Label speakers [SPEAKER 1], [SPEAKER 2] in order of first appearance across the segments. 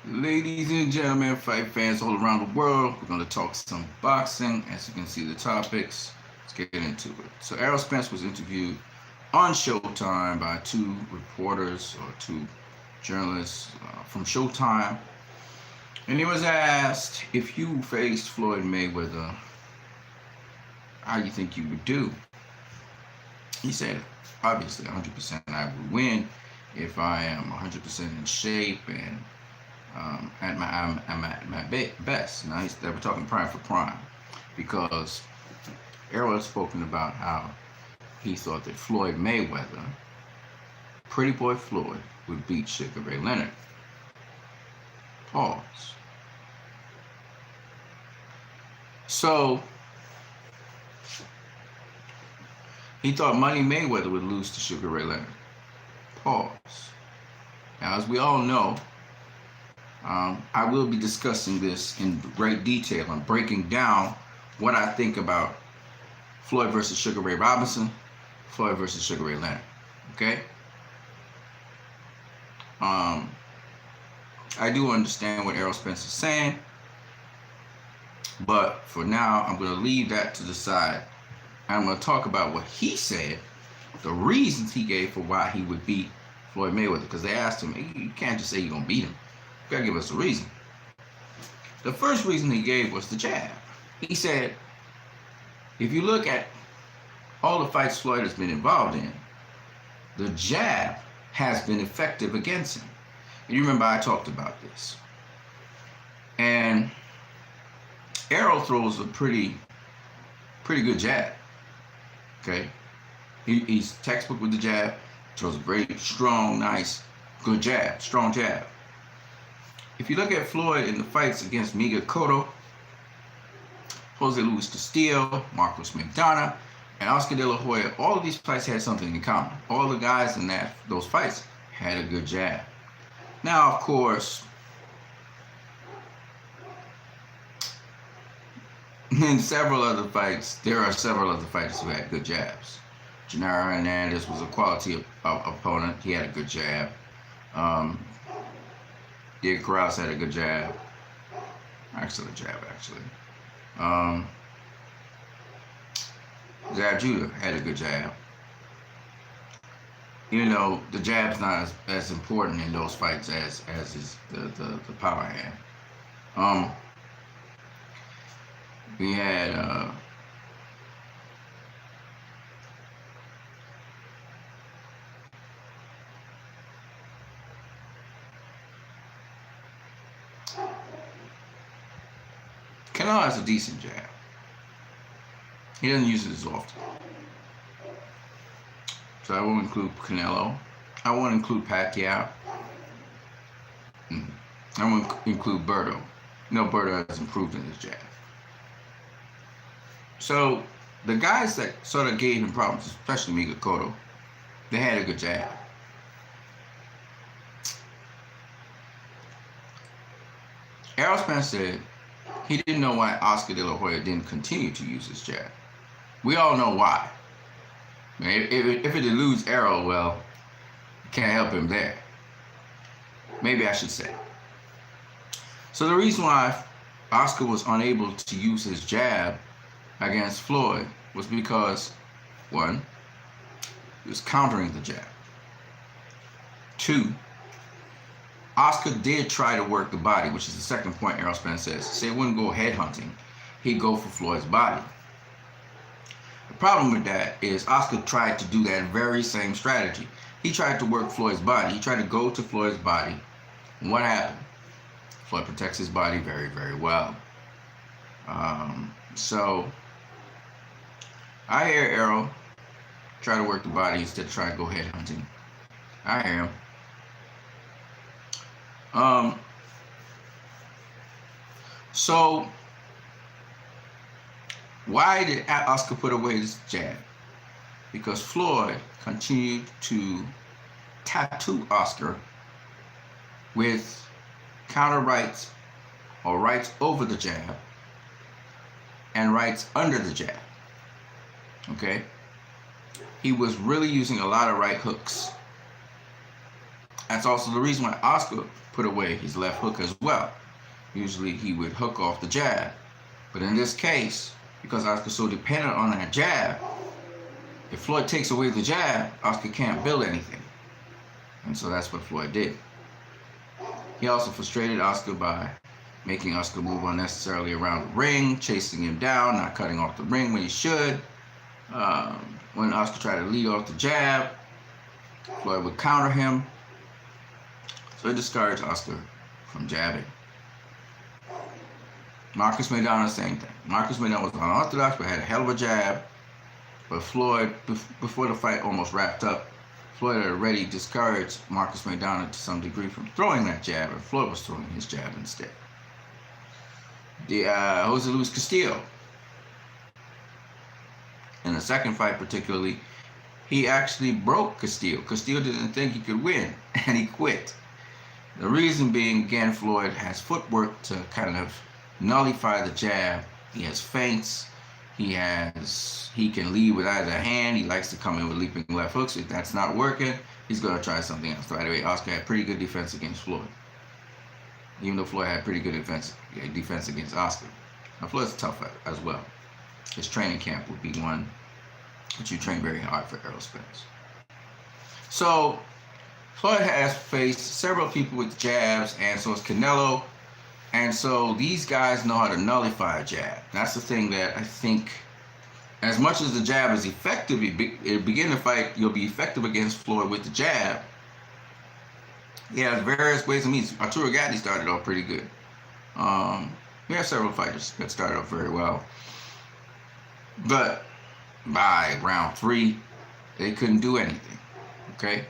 [SPEAKER 1] Ladies and gentlemen, fight fans all around the world, we're going to talk some boxing. As you can see, the topics. Let's get into it. So, Errol Spence was interviewed on Showtime by two reporters or two journalists from Showtime, and he was asked if you faced Floyd Mayweather, how you think you would do. He said, obviously, 100% I would win if I am 100% in shape and I'm at my best. Now we're talking prime for prime, because Errol has spoken about how he thought that Floyd Mayweather, Pretty Boy Floyd, would beat Sugar Ray Leonard. Pause. So he thought Money Mayweather would lose to Sugar Ray Leonard. Pause. Now, as we all know, I will be discussing this in great detail. I'm breaking down what I think about Floyd versus Sugar Ray Robinson, Floyd versus Sugar Ray Leonard. Okay? I do understand what Errol Spence is saying, but for now, I'm going to leave that to the side. I'm going to talk about what he said, the reasons he gave for why he would beat Floyd Mayweather, because they asked him, you can't just say you're going to beat him. You got to give us a reason. The first reason he gave was the jab. He said, if you look at all the fights Floyd has been involved in, the jab has been effective against him. And you remember I talked about this. And Errol throws a pretty good jab. Okay? He's textbook with the jab. Throws a very strong, nice, good jab. Strong jab. If you look at Floyd in the fights against Miguel Cotto, Jose Luis Castillo, Marcos McDonough, and Oscar De La Hoya, all of these fights had something in common. All the guys in those fights had a good jab. Now, of course, in several other fights, there are several other fighters who had good jabs. Gennaro Hernandez was a quality opponent. He had a good jab. Diego Corrales had a good jab. Excellent jab, actually. Zab Judah had a good jab. Even though the jab's not as important in those fights as is the power hand. We had Canelo has a decent jab. He doesn't use it as often. So I won't include Canelo. I won't include Pacquiao. I won't include Berto. Berto has improved in his jab. So the guys that sort of gave him problems, especially Miguel Cotto, they had a good jab. Errol Spence said he didn't know why Oscar De La Hoya didn't continue to use his jab. We all know why. If it eludes Errol, well, can't help him there. Maybe I should say. So the reason why Oscar was unable to use his jab against Floyd was because, one, he was countering the jab. Two, Oscar did try to work the body, which is the second point Errol Spence says. He said he wouldn't go head hunting. He'd go for Floyd's body. The problem with that is Oscar tried to do that very same strategy. He tried to work Floyd's body. He tried to go to Floyd's body. And what happened? Floyd protects his body very, very well. So I hear Errol try to work the body instead of trying to go head hunting. I hear him. So why did Oscar put away his jab? Because Floyd continued to tattoo Oscar with counter rights or rights over the jab and rights under the jab. Okay? He was really using a lot of right hooks That's also the reason why Oscar put away his left hook as well. Usually he would hook off the jab. But in this case, because Oscar's so dependent on that jab, if Floyd takes away the jab, Oscar can't build anything. And so that's what Floyd did. He also frustrated Oscar by making Oscar move unnecessarily around the ring, chasing him down, not cutting off the ring when he should. When Oscar tried to lead off the jab, Floyd would counter him. So it discouraged Oscar from jabbing. Marcus Maidana, the same thing. Marcus Maidana was unorthodox, but had a hell of a jab. But Floyd, before the fight almost wrapped up, Floyd had already discouraged Marcus Maidana to some degree from throwing that jab, and Floyd was throwing his jab instead. Jose Luis Castillo, in the second fight particularly, he actually broke Castillo. Castillo didn't think he could win, and he quit. The reason being, again, Floyd has footwork to kind of nullify the jab. He has feints. He can lead with either hand. He likes to come in with leaping left hooks. If that's not working, he's going to try something else. By the way, Oscar had pretty good defense against Floyd, even though Floyd had pretty good defense against Oscar. Now, Floyd's tough as well. His training camp would be one that you train very hard for Errol Spence. So Floyd has faced several people with jabs, and so has Canelo. And so these guys know how to nullify a jab. That's the thing that I think, as much as the jab is effective, at begin the fight, you'll be effective against Floyd with the jab. He has various ways and means. Arturo Gatti started off pretty good. We have several fighters that started off very well. But by round 3, they couldn't do anything. Okay?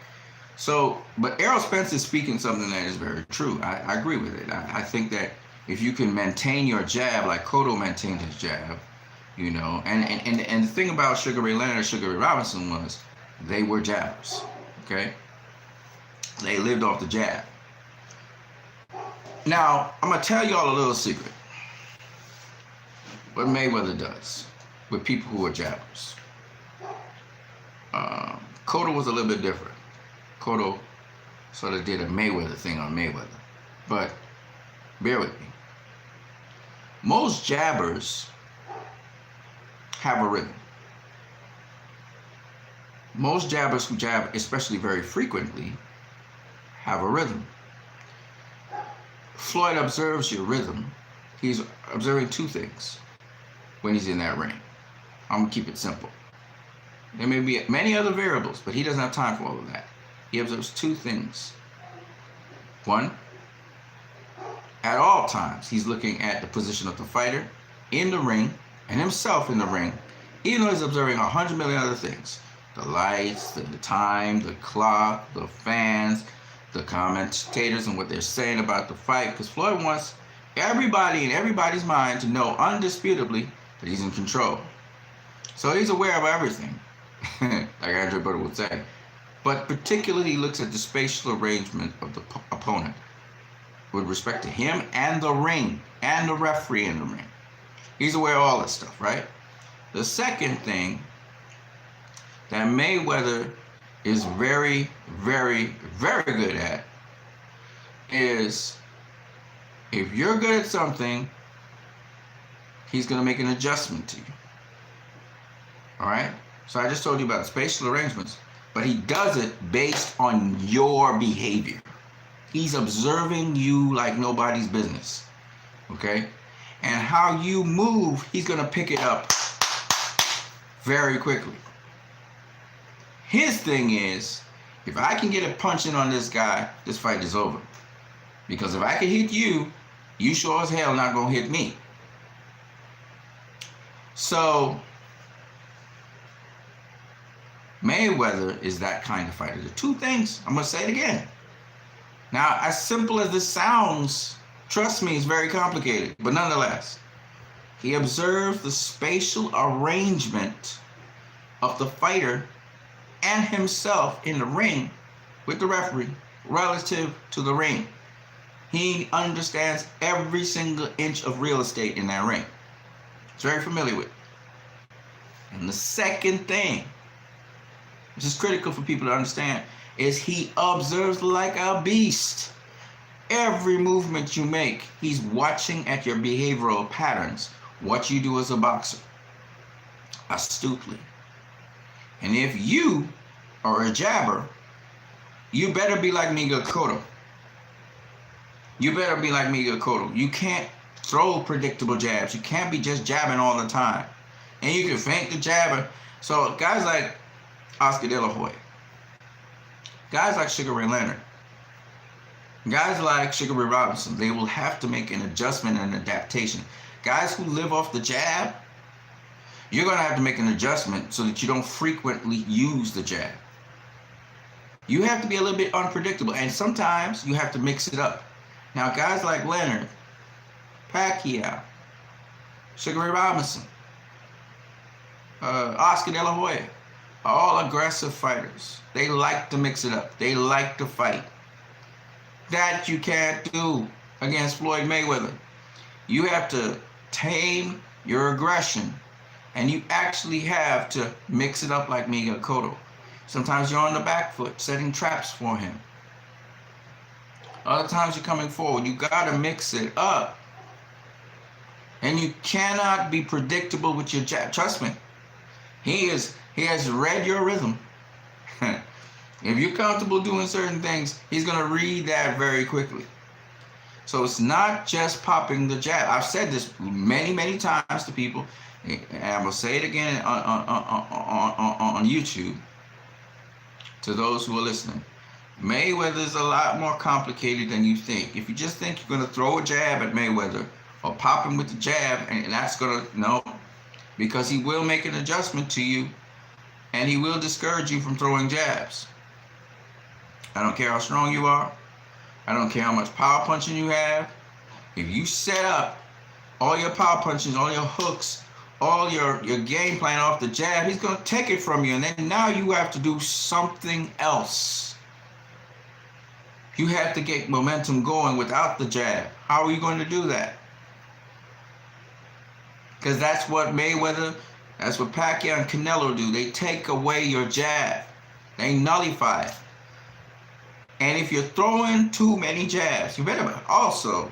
[SPEAKER 1] So, but Errol Spence is speaking something that is very true. I agree with it. I think that if you can maintain your jab like Cotto maintained his jab, you know, and the thing about Sugar Ray Leonard and Sugar Ray Robinson was they were jabbers, okay? They lived off the jab. Now, I'm going to tell y'all a little secret. What Mayweather does with people who are jabbers. Cotto was a little bit different. Cotto sort of did a Mayweather thing on Mayweather. But bear with me. Most jabbers have a rhythm. Most jabbers who jab, especially very frequently, have a rhythm. Floyd observes your rhythm. He's observing 2 things when he's in that ring. I'm going to keep it simple. There may be many other variables, but he doesn't have time for all of that. He observes 2 things. 1, at all times, he's looking at the position of the fighter in the ring and himself in the ring, even though he's observing 100 million other things. The lights, the time, the clock, the fans, the commentators and what they're saying about the fight. Because Floyd wants everybody in everybody's mind to know undisputably that he's in control. So he's aware of everything, like Andrew Butter would say. But particularly he looks at the spatial arrangement of the opponent with respect to him and the ring and the referee in the ring. He's aware of all this stuff, right? The second thing that Mayweather is very, very, very good at is if you're good at something, he's going to make an adjustment to you. All right? So I just told you about spatial arrangements. But he does it based on your behavior. He's observing you like nobody's business, okay? And how you move, he's going to pick it up very quickly. His thing is, if I can get a punch in on this guy, this fight is over. Because if I can hit you, you sure as hell not going to hit me. So Mayweather is that kind of fighter. The 2 things, I'm going to say it again. Now, as simple as this sounds, trust me, it's very complicated. But nonetheless, he observes the spatial arrangement of the fighter and himself in the ring with the referee relative to the ring. He understands every single inch of real estate in that ring. He's very familiar with it. And the second thing, which is critical for people to understand, is he observes like a beast. Every movement you make, he's watching at your behavioral patterns, what you do as a boxer, astutely. And if you are a jabber, you better be like Miguel Cotto. You better be like Miguel Cotto. You can't throw predictable jabs. You can't be just jabbing all the time. And you can feint the jabber. So guys like Oscar De La Hoya, guys like Sugar Ray Leonard, guys like Sugar Ray Robinson, they will have to make an adjustment and an adaptation. Guys who live off the jab, you're going to have to make an adjustment so that you don't frequently use the jab. You have to be a little bit unpredictable, and sometimes you have to mix it up. Now, guys like Leonard, Pacquiao, Sugar Ray Robinson, Oscar De La Hoya, are all aggressive fighters. They like to mix it up. They like to fight. That you can't do against Floyd Mayweather. You have to tame your aggression, and you actually have to mix it up like Miguel Cotto. Sometimes you're on the back foot, setting traps for him. Other times you're coming forward. You gotta mix it up. And you cannot be predictable with your jab. Trust me. He has read your rhythm. If you're comfortable doing certain things, he's gonna read that very quickly. So it's not just popping the jab. I've said this many, many times to people, and I'm gonna say it again on YouTube to those who are listening. Mayweather is a lot more complicated than you think. If you just think you're gonna throw a jab at Mayweather or pop him with the jab, and that's gonna, no, because he will make an adjustment to you, and he will discourage you from throwing jabs. I don't care how strong you are. I don't care how much power punching you have. If you set up all your power punches, all your hooks, all your game plan off the jab, he's going to take it from you. And then now you have to do something else. You have to get momentum going without the jab. How are you going to do that? Because that's what Mayweather, that's what Pacquiao and Canelo do. They take away your jab. They nullify it. And if you're throwing too many jabs, you better also,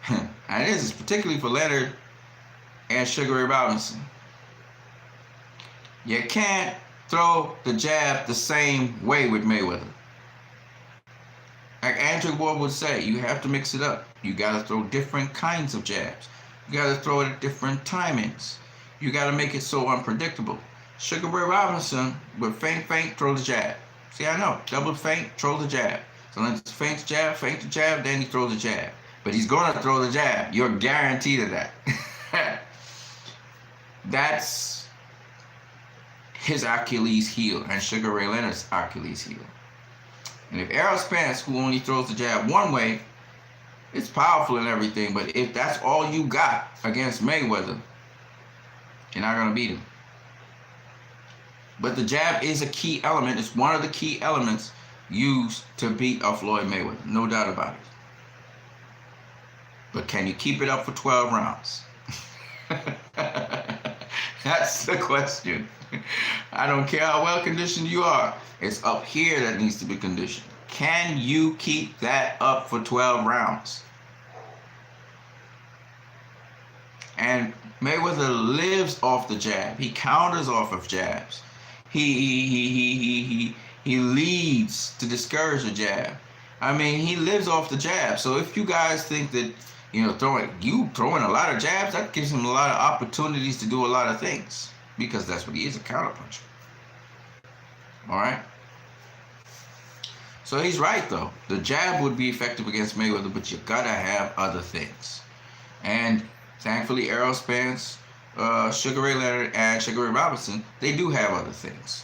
[SPEAKER 1] and this is particularly for Leonard and Sugar Ray Robinson, you can't throw the jab the same way with Mayweather. Like Andrew Ward would say, you have to mix it up. You got to throw different kinds of jabs. You got to throw it at different timings. You got to make it so unpredictable. Sugar Ray Robinson would feint, throw the jab. See, I know. Double feint, throw the jab. So then it's feint the jab, then he throws the jab. But he's going to throw the jab. You're guaranteed of that. That's his Achilles heel and Sugar Ray Leonard's Achilles heel. And if Errol Spence, who only throws the jab one way, it's powerful and everything, but if that's all you got against Mayweather, you're not going to beat him. But the jab is a key element. It's one of the key elements used to beat a Floyd Mayweather. No doubt about it. But can you keep it up for 12 rounds? That's the question. I don't care how well conditioned you are. It's up here that needs to be conditioned. Can you keep that up for 12 rounds? And Mayweather lives off the jab. He counters off of jabs. He leads to discourage the jab. I mean, he lives off the jab. So if you guys think that, throwing a lot of jabs, that gives him a lot of opportunities to do a lot of things, because that's what he is, a counterpuncher. All right. So he's right, though. The jab would be effective against Mayweather, but you gotta have other things. And thankfully, Errol Spence, Sugar Ray Leonard, and Sugar Ray Robinson, they do have other things.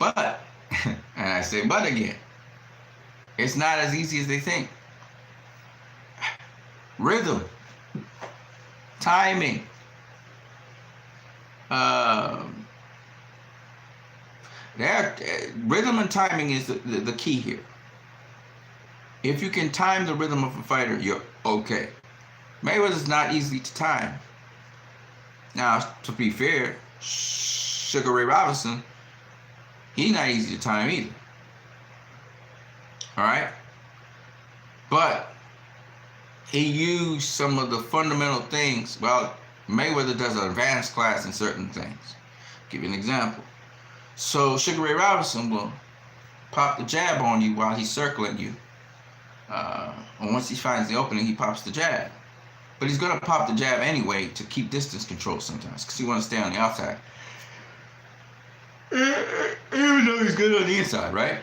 [SPEAKER 1] But, and I say but again, it's not as easy as they think. Rhythm, timing, rhythm and timing is the key here. If you can time the rhythm of a fighter, you're okay. Mayweather's not easy to time. Now, to be fair, Sugar Ray Robinson, he's not easy to time either. All right, but he used some of the fundamental things. Well, Mayweather does an advanced class in certain things. I'll give you an example. So Sugar Ray Robinson will pop the jab on you while he's circling you. And once he finds the opening, he pops the jab. But he's going to pop the jab anyway to keep distance control sometimes because he wants to stay on the outside. Even though he's good on the inside, right?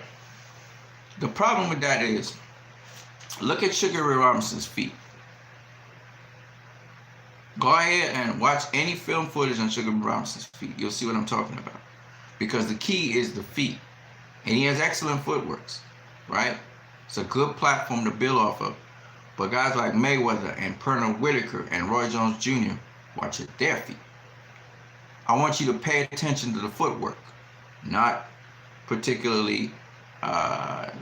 [SPEAKER 1] The problem with that is, look at Sugar Ray Robinson's feet. Go ahead and watch any film footage on Sugar Ray Robinson's feet. You'll see what I'm talking about. Because the key is the feet. And he has excellent footworks, right? It's a good platform to build off of. But guys like Mayweather and Pernell Whitaker and Roy Jones Jr., watch at their feet. I want you to pay attention to the footwork, not particularly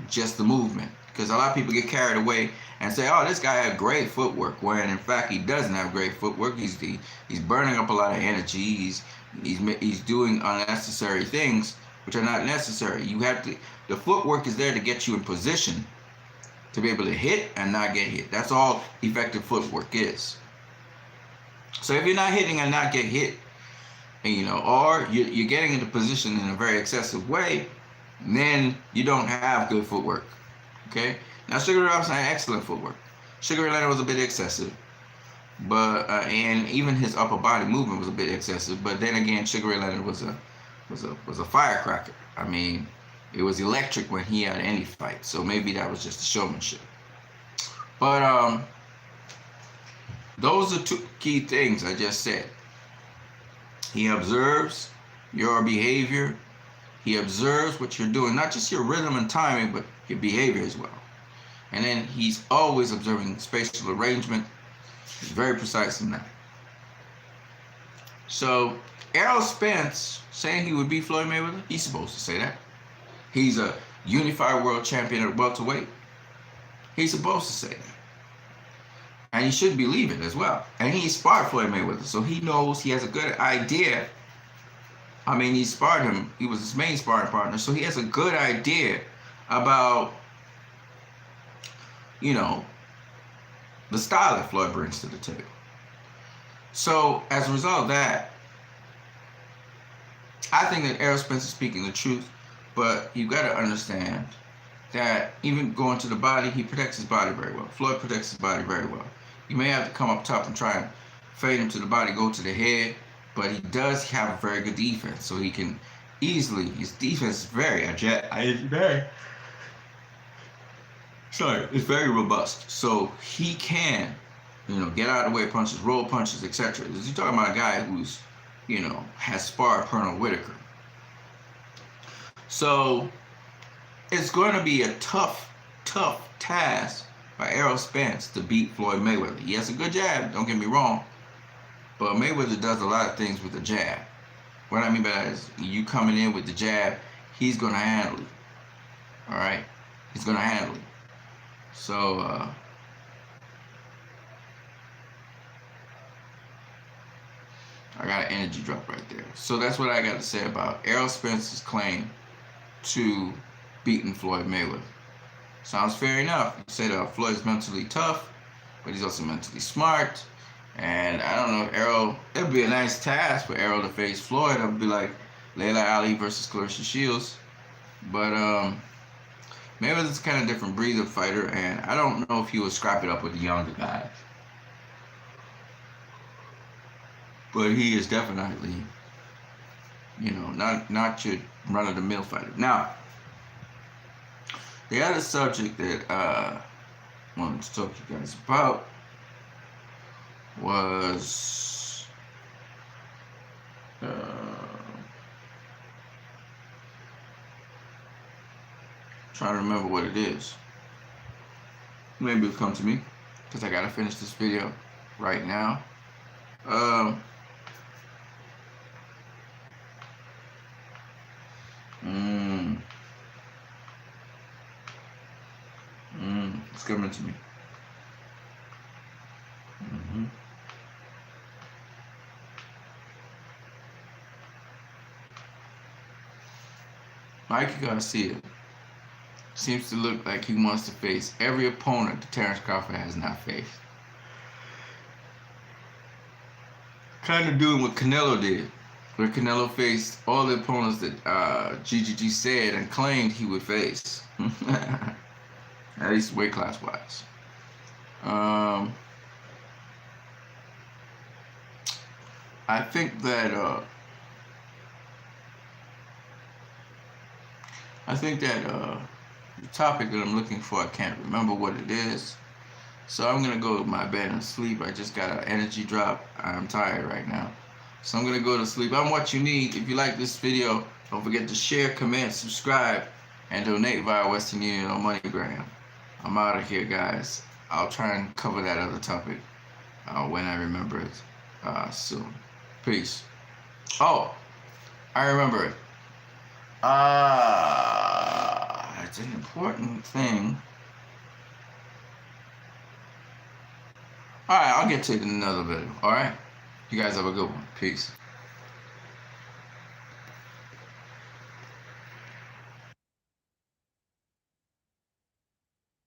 [SPEAKER 1] just the movement. Because a lot of people get carried away and say, oh, this guy had great footwork, when in fact he doesn't have great footwork. He's burning up a lot of energy. He's doing unnecessary things which are not necessary. The footwork is there to get you in position to be able to hit and not get hit. That's all effective footwork is. So if you're not hitting and not get hit, and, or you're getting into position in a very excessive way, then you don't have good footwork. Okay? Now Sugar Ray Robinson had excellent footwork. Sugar Ray Leonard was a bit excessive, but and even his upper body movement was a bit excessive. But then again, Sugar Ray Leonard was a firecracker. I mean, it was electric when he had any fight. So maybe that was just the showmanship. But those are two key things I just said. He observes your behavior. He observes what you're doing, not just your rhythm and timing, but your behavior as well. And then he's always observing spatial arrangement. He's very precise in that. So Errol Spence saying he would beat Floyd Mayweather, he's supposed to say that. He's a unified world champion at welterweight. He's supposed to say that. And he should believe it as well. And he sparred Floyd Mayweather, so he knows, he has a good idea. I mean, he sparred him. He was his main sparring partner, so he has a good idea about, the style that Floyd brings to the table. So as a result of that, I think that Errol Spence is speaking the truth, but you got to understand that even going to the body, he protects his body very well. Floyd protects his body very well. You may have to come up top and try and fade him to the body, go to the head, but he does have a very good defense, so he can easily, his defense is it's very robust. So he can, get out of the way punches, roll punches, etc. You're talking about a guy who's, has sparred Pernell Whitaker. So it's going to be a tough task by Errol Spence to beat Floyd Mayweather. He has a good jab, don't get me wrong, but Mayweather does a lot of things with the jab. What I mean by that is, you coming in with the jab, he's going to handle it. All right? He's going to handle it. So, I got an energy drop right there. So that's what I got to say about Errol Spence's claim to beating Floyd Mayweather. Sounds fair enough. You said Floyd's mentally tough, but he's also mentally smart. And I don't know if Errol, it would be a nice task for Errol to face Floyd. It would be like Layla Ali versus Clarissa Shields. But Mayweather's kind of different breed of fighter, and I don't know if he would scrap it up with the younger guys. But he is definitely, not your run-of-the-mill fighter. Now, the other subject that I wanted to talk to you guys about was trying to remember what it is. Maybe it'll come to me, because I gotta finish this video right now. It's coming to me. Mikey Garcia seems to look like he wants to face every opponent that Terrence Crawford has not faced. Kind of doing what Canelo did, where Canelo faced all the opponents that GGG said and claimed he would face, at least weight class wise. I think that the topic that I'm looking for, I can't remember what it is. So I'm gonna go to my bed and sleep. I just got an energy drop. I'm tired right now. So I'm gonna go to sleep. I'm what you need. If you like this video, don't forget to share, comment, subscribe, and donate via Western Union or MoneyGram. I'm out of here, guys. I'll try and cover that other topic when I remember it soon. Peace. Oh, I remember it. It's an important thing. Alright, I'll get to it in another video. Alright? You guys have a good one. Peace.